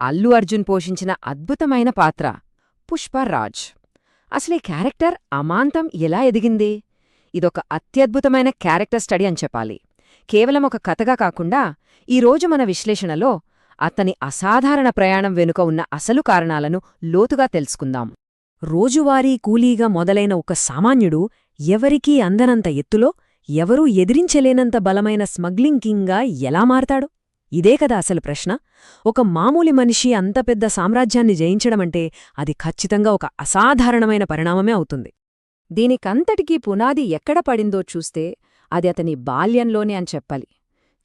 అల్లు అర్జున్ పోషించిన అద్భుతమైన పాత్ర పుష్పరాజ్. అసలీ క్యారెక్టర్ అమాంతం ఎలా ఎదిగింది? ఇదొక అత్యద్భుతమైన క్యారెక్టర్ స్టడీ అని చెప్పాలి. కేవలం ఒక కథగా కాకుండా ఈరోజు మన విశ్లేషణలో అతని అసాధారణ ప్రయాణం వెనుక ఉన్న అసలు కారణాలను లోతుగా తెలుసుకుందాం. రోజువారీ కూలీగా మొదలైన ఒక సామాన్యుడు ఎవరికీ అందనంత ఎత్తులో, ఎవరూ ఎదిరించలేనంత బలమైన స్మగ్లింగ్ కింగ్గా ఎలా మారతాడు? ఇదే కదా అసలు ప్రశ్న. ఒక మామూలి మనిషి అంత పెద్ద సామ్రాజ్యాన్ని జయించడమంటే అది ఖచ్చితంగా ఒక అసాధారణమైన పరిణామమే అవుతుంది. దీనికంతటికీ పునాది ఎక్కడ పడిందో చూస్తే అది అతని బాల్యంలోనే అని చెప్పాలి.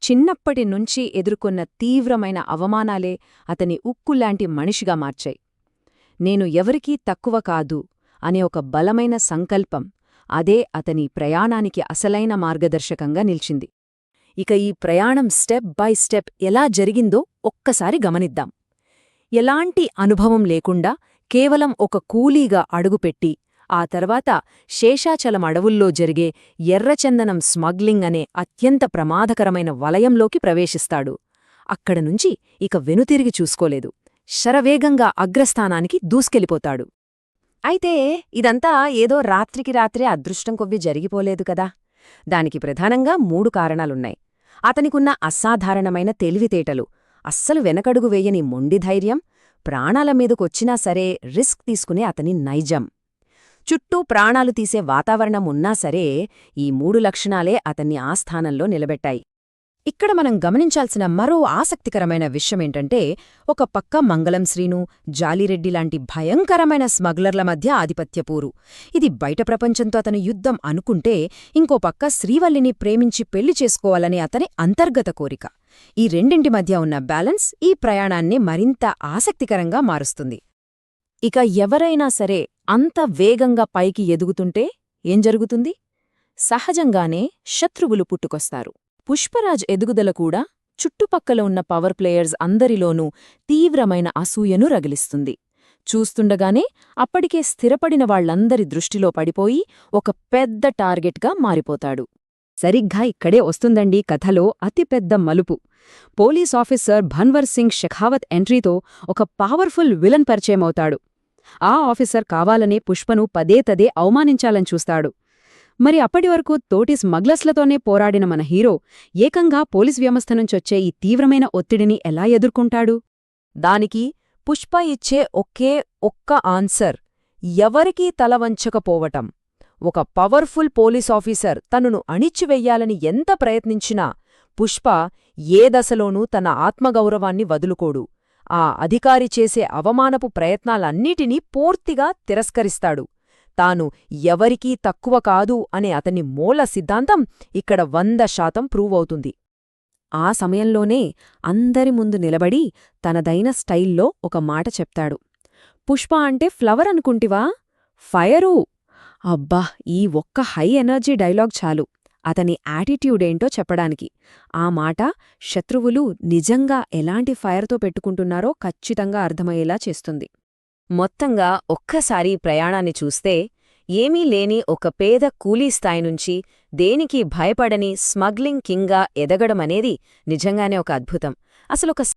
చిన్నప్పటి నుంచి ఎదుర్కొన్న తీవ్రమైన అవమానాలే అతని ఉక్కులాంటి మనిషిగా మార్చాయి. నేను ఎవరికీ తక్కువ కాదు అనే ఒక బలమైన సంకల్పం, అదే అతని ప్రయాణానికి అసలైన మార్గదర్శకంగా నిలిచింది. ఇక ఈ ప్రయాణం స్టెప్ బై స్టెప్ ఎలా జరిగిందో ఒక్కసారి గమనిద్దాం. ఎలాంటి అనుభవం లేకుండా కేవలం ఒక కూలీగా అడుగుపెట్టి ఆ తర్వాత శేషాచలం అడవుల్లో జరిగే ఎర్రచందనం స్మగ్లింగ్ అనే అత్యంత ప్రమాదకరమైన వలయంలోకి ప్రవేశిస్తాడు. అక్కడనుంచి ఇక వెనుతిరిగి చూసుకోలేదు. శరవేగంగా అగ్రస్థానానికి దూసుకెళ్ళిపోతాడు. అయితే ఇదంతా ఏదో రాత్రికి రాత్రే అదృష్టం కొవ్వి జరిగిపోలేదు కదా. దానికి ప్రధానంగా 3 కారణాలున్నాయి. అతనికున్న అసాధారణమైన తెలివితేటలు, అస్సలు వెనకడుగు వేయని మొండి ధైర్యం, ప్రాణాల మీదకొచ్చినా సరే రిస్క్ తీసుకునే అతని నైజం. చుట్టూ ప్రాణాలు తీసే వాతావరణం ఉన్నా సరే ఈ 3 లక్షణాలే అతన్ని ఆ స్థానంలో నిలబెట్టాయి. ఇక్కడ మనం గమనించాల్సిన మరో ఆసక్తికరమైన విషయమేంటంటే, ఒక పక్క మంగళం శ్రీను, జాలిరెడ్డి లాంటి భయంకరమైన స్మగ్లర్ల మధ్య ఆధిపత్యపూరు. ఇది బయట ప్రపంచంతో అతని యుద్ధం అనుకుంటే, ఇంకో పక్క శ్రీవల్లిని ప్రేమించి పెళ్లి చేసుకోవాలనే అతని అంతర్గత కోరిక. ఈ రెండింటి మధ్య ఉన్న బ్యాలెన్స్ ఈ ప్రయాణాన్ని మరింత ఆసక్తికరంగా మారుస్తుంది. ఇక ఎవరైనా సరే అంత వేగంగా పైకి ఎదుగుతుంటే ఏం జరుగుతుంది? సహజంగానే శత్రువులు పుట్టుకొస్తారు. పుష్పరాజ్ ఎదుగుదల కూడా చుట్టుపక్కల ఉన్న పవర్ ప్లేయర్స్ అందరిలోనూ తీవ్రమైన అసూయను రగిలిస్తుంది. చూస్తుండగానే అప్పటికే స్థిరపడిన వాళ్లందరి దృష్టిలో పడిపోయి ఒక పెద్ద టార్గెట్గా మారిపోతాడు. సరిగ్గా ఇక్కడే వస్తుందండి కథలో అతిపెద్ద మలుపు. పోలీస్ ఆఫీసర్ భన్వర్ సింగ్ షెఖావత్ ఎంట్రీతో ఒక పవర్ఫుల్ విలన్ పరిచయమవుతాడు. ఆ ఆఫీసర్ కావాలనే పుష్పను పదేతదే అవమానించాలని చూస్తాడు. మరి అప్పటివరకు తోటి స్మగ్లర్స్లతోనే పోరాడిన మన హీరో ఏకంగా పోలీస్ వ్యవస్థ నుంచొచ్చే ఈ తీవ్రమైన ఒత్తిడిని ఎలా ఎదుర్కొంటాడు? దానికి పుష్ప ఇచ్చే ఒక్క ఆన్సర్: ఎవరికీ తలవంచకపోవటం. ఒక పవర్ఫుల్ పోలీస్ ఆఫీసర్ తనను అణిచివెయ్యాలని ఎంత ప్రయత్నించినా పుష్ప ఏ దశలోనూ తన ఆత్మగౌరవాన్ని వదులుకోడు. ఆ అధికారి చేసే అవమానపు ప్రయత్నాలన్నిటినీ పూర్తిగా తిరస్కరిస్తాడు. తాను ఎవరికీ తక్కువ కాదు అనే అతని మూల సిద్ధాంతం ఇక్కడ 100% ప్రూవ్ అవుతుంది. ఆ సమయంలోనే అందరి ముందు నిలబడి తనదైన స్టైల్లో ఒక మాట చెప్తాడు. పుష్ప అంటే ఫ్లవర్ అనుకుంటివా? ఫైరు! అబ్బా, ఈ ఒక్క హై ఎనర్జీ డైలాగ్ చాలు అతని యాటిట్యూడేంటో చెప్పడానికి. ఆ మాట శత్రువులు నిజంగా ఎలాంటి ఫైర్తో పెట్టుకుంటున్నారో ఖచ్చితంగా అర్థమయ్యేలా చేస్తుంది. మొత్తంగా ఒక్కసారి ప్రయాణాన్ని చూస్తే ఏమీ లేని ఒక పేద కూలీ స్థాయి నుంచి దేనికి భయపడని స్మగ్లింగ్ కింగ్గా ఎదగడమనేది నిజంగానే ఒక అద్భుతం. అసలొక